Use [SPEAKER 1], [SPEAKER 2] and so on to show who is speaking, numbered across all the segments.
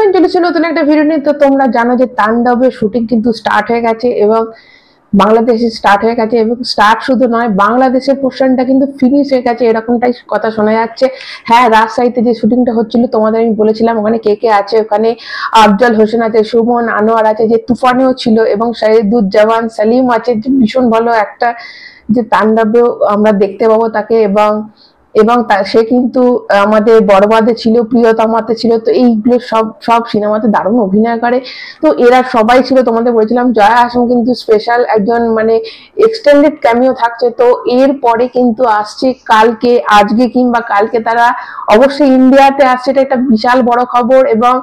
[SPEAKER 1] Friend, চলেছে নতুন একটা ভিডিও নিয়ে। তো তোমরা জানো যে তাণ্ডবের শুটিং কিন্তু স্টার্ট হয়ে গেছে এবং বাংলাদেশে স্টার্ট হয়ে গেছে, এবং স্টার্ট শুধু নয়, বাংলাদেশের পোর্শনটা কিন্তু ফিনিশ হয়ে গেছে, এরকমটাই কথা শোনা যাচ্ছে। হ্যাঁ, রাজশাহীতে যে শুটিংটা হচ্ছিল তোমাদের আমি বলেছিলাম, ওখানে কে কে আছে, ওখানে আফজল হোসেন আছে, সুমন আনোয়ার আছে, যে তুফানেও ছিল, এবং শাহিদুজ্জামান সালিম আছে, যে ভীষণ ভালো একটা যে তাণ্ডবেও আমরা দেখতে পাবো তাকে। এবং এবং সে কিন্তু আমাদের বড়বাদে ছিল, প্রিয়তমাতে ছিল, তো এইগুলো সব সব সিনেমাতে দারুণ অভিনয় করে। তো এরা সবাই ছিল, তোমাদের বলেছিলাম জয়া আহসান কিন্তু স্পেশাল একজন মানে এক্সটেন্ডেড ক্যামিও থাকছে। তো এর পরে কিন্তু আসছে কালকে, আজকে কিংবা কালকে তারা অবশ্যই ইন্ডিয়াতে আসছে, এটা একটা বিশাল বড় খবর। এবং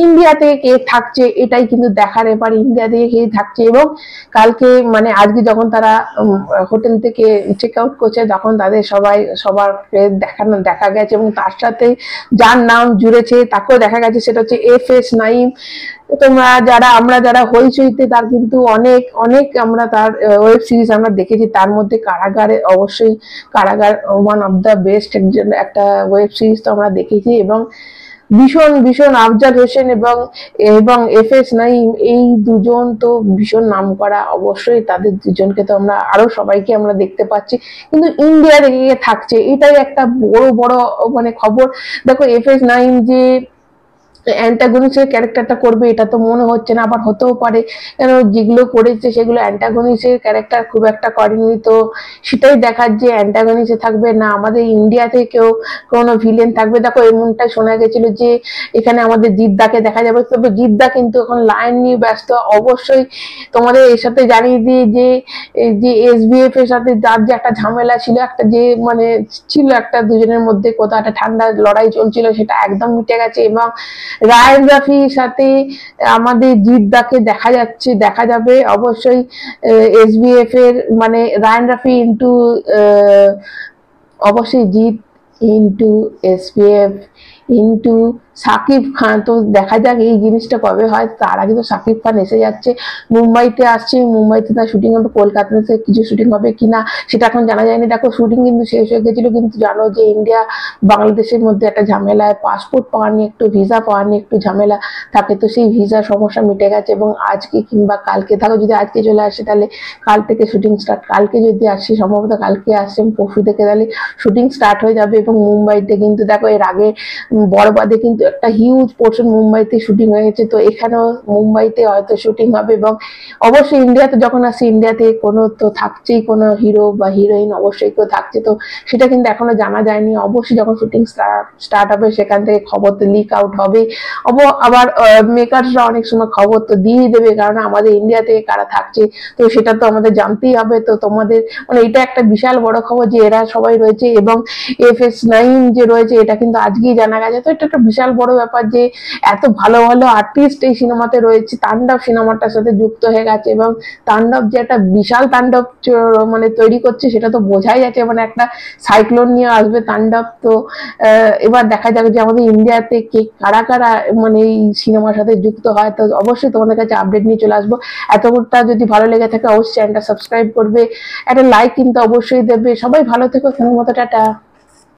[SPEAKER 1] ইন্ডিয়া থেকে কে থাকছে এটাই কিন্তু দেখার, এবার ইন্ডিয়া থেকে কে থাকছে। এবং কালকে মানে আজকে যখন তারা হোটেল থেকে চেক আউট করছে, তখন তাদের সবার দেখা গেছে, এবং তার সাথে যার নাম জুড়েছে তাকেও দেখা গেছে, সেটা হচ্ছে FS নাঈম। তোমরা আমরা যারা হইচইতে তার কিন্তু অনেক অনেক আমরা তার ওয়েব সিরিজ আমরা দেখেছি, তার মধ্যে কারাগারে অবশ্যই কারাগার ওয়ান অফ দ্য বেস্ট একটা ওয়েব সিরিজ তো আমরা দেখেছি। এবং ভীষণ ভীষণ আফজাল হোসেন এবং এবং FS নাঈম, এই দুজন তো ভীষণ নাম করা, অবশ্যই তাদের দুজনকে তো আমরা আরো সবাইকে আমরা দেখতে পাচ্ছি, কিন্তু ইন্ডিয়া থেকে থাকছে, এটাই একটা বড় বড় মানে খবর। দেখো, FS নাঈম যে অ্যান্টাগনিস্টের ক্যারেক্টারটা করবে এটা তো মনে হচ্ছে না, আবার হতেও পারে, কেন যেগুলো করেছে সেগুলো অ্যান্টাগনিস্টের ক্যারেক্টার খুব একটা করেনি। তো সেটাই দেখার যে অ্যান্টাগনিস্টে থাকবে না আমাদের ইন্ডিয়া থেকেও কোনো ভিলেন থাকবে। দেখো, এমনটা শোনা গেছিল যে এখানে আমাদের জিদ্দাকে দেখা যাবে, তবে জিদ্দা কিন্তু এখন লাইন নিয়ে ব্যস্ত। অবশ্যই তোমাদের এর সাথে জানিয়ে দিই যে SBF এর সাথে যার যে একটা ঝামেলা ছিল, একটা যে মানে ছিল একটা দুজনের মধ্যে কোথাও একটা ঠান্ডা লড়াই চলছিল, সেটা একদম মিটে গেছে। এবং রায়ান রাফির সাথে আমাদের জিদ্দাকে দেখা যাবে অবশ্যই। SBF এর মানে রায়ান রাফি ইন্টু অবশ্যই Jeet into SBF into Shakib Khan. তো দেখা যাক এই জিনিসটা কবে হয়। তার আগে তো সাকিব খান এসে যাচ্ছে, মুম্বাইতে আসছে, মুম্বাইতে তার শুটিং হবে, কলকাতাতে কিছু শুটিং হবে কিনা সেটা এখন জানা যায়নি। দেখো, শুটিং কিন্তু শেষ হয়ে গেছিল, কিন্তু জানো যে ইন্ডিয়া বাংলাদেশের মধ্যে একটা ঝামেলায় পাসপোর্ট পাওয়া নিয়ে একটু, ভিসা পাওয়া নিয়ে একটু ঝামেলা থাকে, তো সেই ভিসার সমস্যা মিটে গেছে। এবং আজকে কিংবা কালকে, থাকো যদি আজকে চলে আসে তাহলে কাল থেকে শুটিং স্টার্ট, কালকে যদি আসে সম্ভবত কালকে আসছে, পরশু থেকে তাহলে শুটিং স্টার্ট হয়ে যাবে। এবং মুম্বাইতে কিন্তু দেখো এর আগে বড়বাদে কিন্তু একটা হিউজ পোর্শন মুম্বাইতে শুটিং হয়ে গেছে, তো এখানেও মুম্বাইতে হয়তো শুটিং হবে। এবং অবশ্যই ইন্ডিয়াতে যখন আসছে, ইন্ডিয়াতে কোনো তো থাকছেই, কোনো হিরো বা হিরোইন অবশ্যই কেউ থাকছে, তো সেটা কিন্তু এখনো জানা যায়নি। অবশ্যই যখন শুটিং স্টার্ট হবে সেখান থেকে খবর তো লিক আউট হবে। আবার মেকারসরা অনেক সময় খবর তো দিয়ে দেবে, কারণ আমাদের ইন্ডিয়া থেকে কারা থাকছে তো সেটা তো আমাদের জানতেই হবে। তো তোমাদের মানে এটা একটা বিশাল বড় খবর যে এরা সবাই রয়েছে, এবং FS নাঈম যে রয়েছে এটা কিন্তু আজকেই জানা গেছে। তো এটা একটা বিশাল বড় ব্যাপার যে এত ভালো ভালো আর্টিস্ট এই সিনেমাতে রয়েছে, তাণ্ডব সিনেমাটার সাথে যুক্ত হয়ে গেছে। এবং তাণ্ডব যে একটা বিশাল তাণ্ডব মানে তৈরি করছে সেটা তো বোঝাই যাচ্ছে, মানে একটা সাইক্লোন নিয়ে আসবে তাণ্ডব। তো এবার দেখা যাবে যে আমাদের ইন্ডিয়াতে কে কারা কারা মানে এই সিনেমার সাথে যুক্ত হয়। তো অবশ্যই তোমাদের কাছে আপডেট নিয়ে চলে আসবো। এতটা যদি ভালো লেগে থাকে অবশ্যই চ্যানেলটা সাবস্ক্রাইব করবে, একটা লাইক কিন্তু অবশ্যই দেবে। সবাই ভালো থেকো, মতো টাটা।